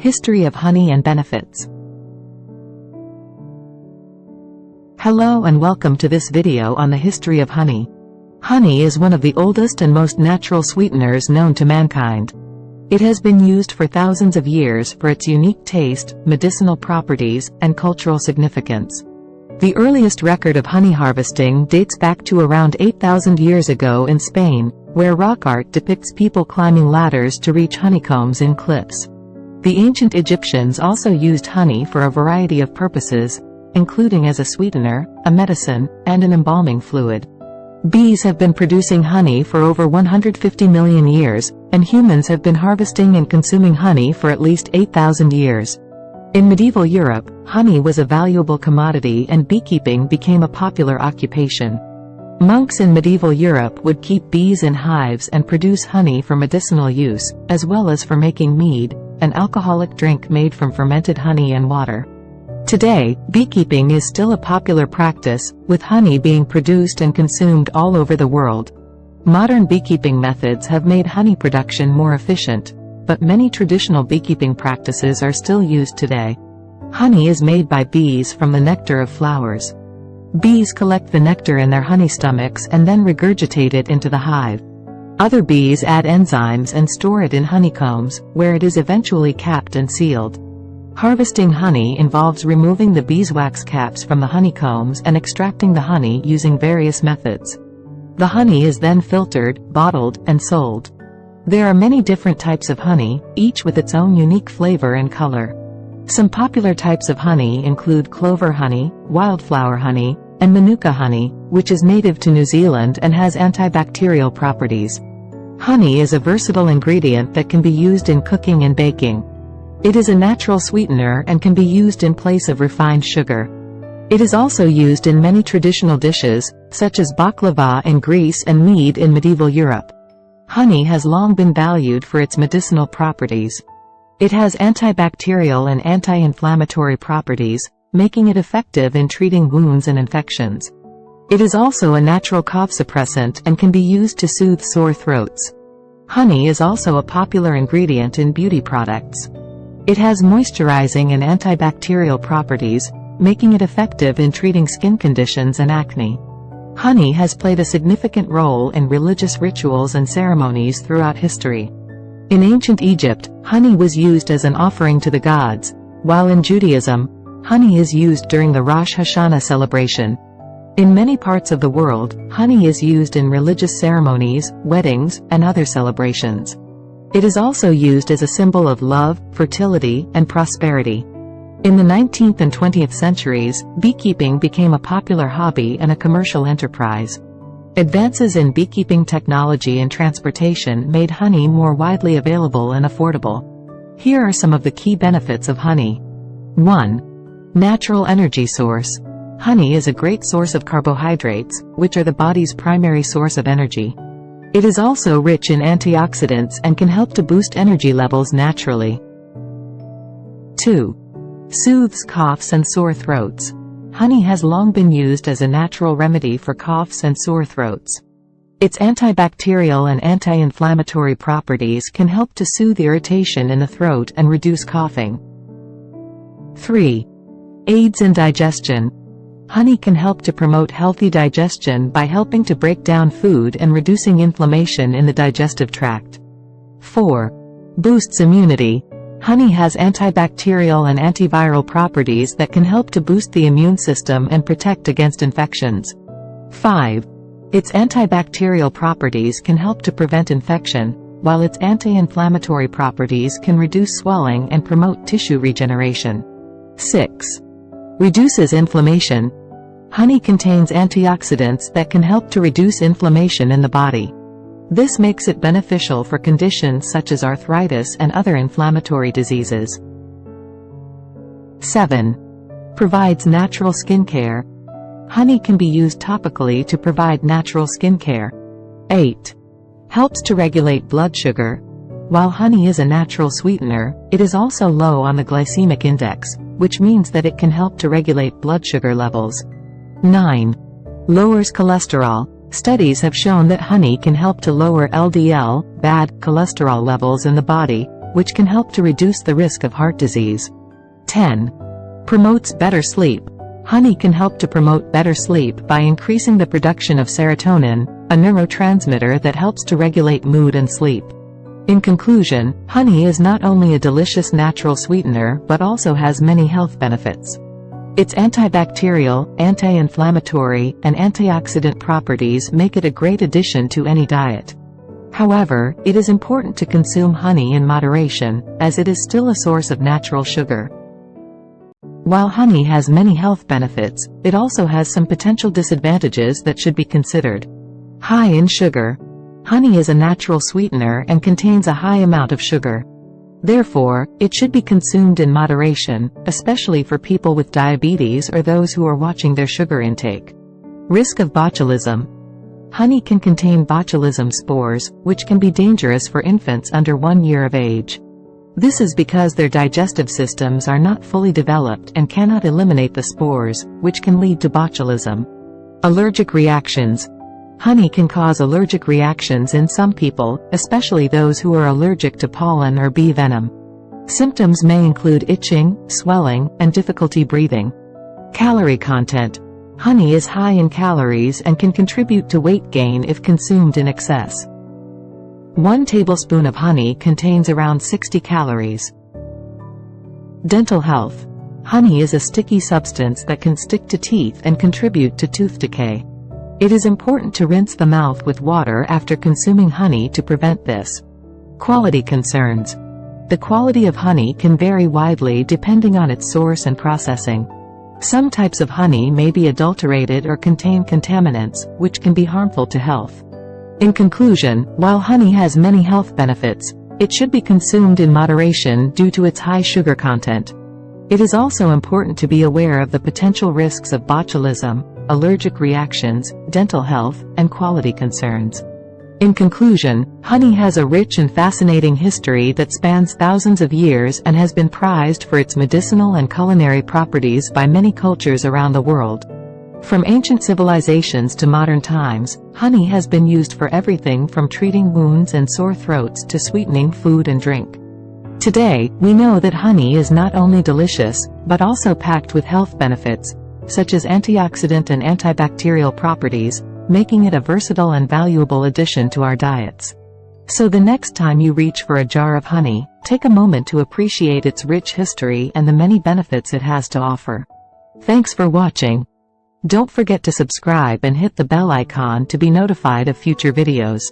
History of honey and benefits. Hello and welcome to this video on the history of honey. Honey is one of the oldest and most natural sweeteners known to mankind. It has been used for thousands of years for its unique taste, medicinal properties, and cultural significance. The earliest record of honey harvesting dates back to around 8,000 years ago in Spain, where rock art depicts people climbing ladders to reach honeycombs in cliffs. The ancient Egyptians also used honey for a variety of purposes, including as a sweetener, a medicine, and an embalming fluid. Bees have been producing honey for over 150 million years, and humans have been harvesting and consuming honey for at least 8,000 years. In medieval Europe, honey was a valuable commodity and beekeeping became a popular occupation. Monks in medieval Europe would keep bees in hives and produce honey for medicinal use, as well as for making mead, an alcoholic drink made from fermented honey and water. Today, beekeeping is still a popular practice, with honey being produced and consumed all over the world. Modern beekeeping methods have made honey production more efficient, but many traditional beekeeping practices are still used today. Honey is made by bees from the nectar of flowers. Bees collect the nectar in their honey stomachs and then regurgitate it into the hive. Other bees add enzymes and store it in honeycombs, where it is eventually capped and sealed. Harvesting honey involves removing the beeswax caps from the honeycombs and extracting the honey using various methods. The honey is then filtered, bottled, and sold. There are many different types of honey, each with its own unique flavor and color. Some popular types of honey include clover honey, wildflower honey, and manuka honey, which is native to New Zealand and has antibacterial properties. Honey is a versatile ingredient that can be used in cooking and baking. It is a natural sweetener and can be used in place of refined sugar. It is also used in many traditional dishes, such as baklava in Greece and mead in medieval Europe. Honey has long been valued for its medicinal properties. It has antibacterial and anti-inflammatory properties, making it effective in treating wounds and infections. It is also a natural cough suppressant and can be used to soothe sore throats. Honey is also a popular ingredient in beauty products. It has moisturizing and antibacterial properties, making it effective in treating skin conditions and acne. Honey has played a significant role in religious rituals and ceremonies throughout history. In ancient Egypt, honey was used as an offering to the gods, while in Judaism, honey is used during the Rosh Hashanah celebration. In many parts of the world, honey is used in religious ceremonies, weddings, and other celebrations. It is also used as a symbol of love, fertility, and prosperity. In the 19th and 20th centuries, beekeeping became a popular hobby and a commercial enterprise. Advances in beekeeping technology and transportation made honey more widely available and affordable. Here are some of the key benefits of honey. 1. Natural energy source. Honey is a great source of carbohydrates, which are the body's primary source of energy. It is also rich in antioxidants and can help to boost energy levels naturally. 2. Soothes coughs and sore throats. Honey has long been used as a natural remedy for coughs and sore throats. Its antibacterial and anti-inflammatory properties can help to soothe irritation in the throat and reduce coughing. 3. Aids in digestion. Honey can help to promote healthy digestion by helping to break down food and reducing inflammation in the digestive tract. 4. Boosts immunity. Honey has antibacterial and antiviral properties that can help to boost the immune system and protect against infections. 5. Its antibacterial properties can help to prevent infection, while its anti-inflammatory properties can reduce swelling and promote tissue regeneration. 6. Reduces inflammation. Honey contains antioxidants that can help to reduce inflammation in the body. This makes it beneficial for conditions such as arthritis and other inflammatory diseases. 7. Provides natural skin care. Honey can be used topically to provide natural skin care. 8. Helps to regulate blood sugar. While honey is a natural sweetener, it is also low on the glycemic index, which means that it can help to regulate blood sugar levels. 9. Lowers cholesterol. Studies have shown that honey can help to lower LDL, bad cholesterol levels in the body, which can help to reduce the risk of heart disease. 10. Promotes better sleep. Honey can help to promote better sleep by increasing the production of serotonin, a neurotransmitter that helps to regulate mood and sleep. In conclusion, honey is not only a delicious natural sweetener but also has many health benefits. Its antibacterial, anti-inflammatory, and antioxidant properties make it a great addition to any diet. However, it is important to consume honey in moderation, as it is still a source of natural sugar. While honey has many health benefits, it also has some potential disadvantages that should be considered. High in sugar. Honey is a natural sweetener and contains a high amount of sugar. Therefore, it should be consumed in moderation, especially for people with diabetes or those who are watching their sugar intake. Risk of botulism. Honey can contain botulism spores, which can be dangerous for infants under 1 year of age. This is because their digestive systems are not fully developed and cannot eliminate the spores, which can lead to botulism. Allergic reactions. Honey can cause allergic reactions in some people, especially those who are allergic to pollen or bee venom. Symptoms may include itching, swelling, and difficulty breathing. Calorie content. Honey is high in calories and can contribute to weight gain if consumed in excess. 1 tablespoon of honey contains around 60 calories. Dental health. Honey is a sticky substance that can stick to teeth and contribute to tooth decay. It is important to rinse the mouth with water after consuming honey to prevent this. Quality concerns. The quality of honey can vary widely depending on its source and processing. Some types of honey may be adulterated or contain contaminants, which can be harmful to health. In conclusion, while honey has many health benefits, it should be consumed in moderation due to its high sugar content. It is also important to be aware of the potential risks of botulism, allergic reactions, dental health, and quality concerns. In conclusion, honey has a rich and fascinating history that spans thousands of years and has been prized for its medicinal and culinary properties by many cultures around the world. From ancient civilizations to modern times, honey has been used for everything from treating wounds and sore throats to sweetening food and drink. Today, we know that honey is not only delicious, but also packed with health benefits, such as antioxidant and antibacterial properties, making it a versatile and valuable addition to our diets. So the next time you reach for a jar of honey, take a moment to appreciate its rich history and the many benefits it has to offer. Thanks for watching. Don't forget to subscribe and hit the bell icon to be notified of future videos.